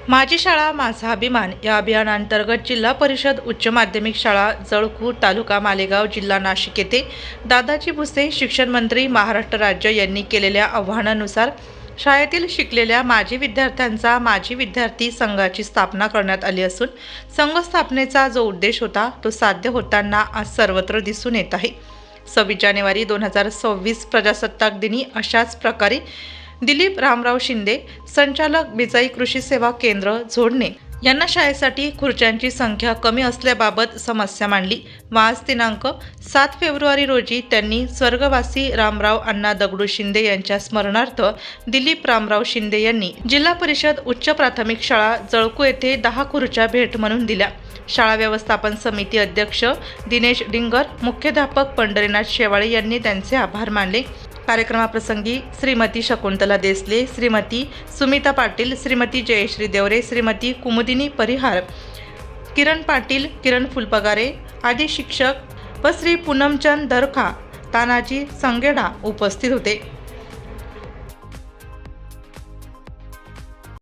माझी शाळा माझा अभिमान या अभियानांतर्गत जिल्हा परिषद उच्च माध्यमिक शाळा जळकूर तालुका मालेगाव जिल्हा नाशिक येथे दादाजी भुसे शिक्षण मंत्री महाराष्ट्र राज्य यांनी केलेल्या आव्हानानुसार शाळेतील शिकलेल्या माजी विद्यार्थ्यांचा माजी विद्यार्थी संघाची स्थापना करण्यात आली असून संघ स्थापनेचा जो उद्देश होता तो साध्य होताना आज सर्वत्र दिसून येत आहे। 26 जानेवारी 2026 प्रजासत्ताक दिनी अशाच प्रकारे दिलीप रामराव शिंदे संचालक बिजाई कृषी सेवा केंद्र जोडणे यांना शाळेसाठी खुर्च्यांची संख्या कमी असल्याबाबत समस्या मांडली व आज दिनांक 7 फेब्रुवारी रोजी त्यांनी स्वर्गवासी रामराव अण्णा दगडू शिंदे यांच्या स्मरणार्थ दिलीप रामराव शिंदे यांनी जिल्हा परिषद उच्च प्राथमिक शाळा जळकू येथे 10 खुर्च्या भेट म्हणून दिल्या। शाळा व्यवस्थापन समिती अध्यक्ष दिनेश डिंगर, मुख्याध्यापक पंढरीनाथ शेवाळे यांनी त्यांचे आभार मानले। कार्यक्रमाप्रसंगी श्रीमती शकुंतला देसले, श्रीमती सुमिता पाटील, श्रीमती जयश्री देवरे, श्रीमती कुमुदिनी परिहार, किरण पाटील, किरण फुलपगारे आदी शिक्षक व श्री पूनमचंद दरखा, तानाजी संगेडा उपस्थित होते।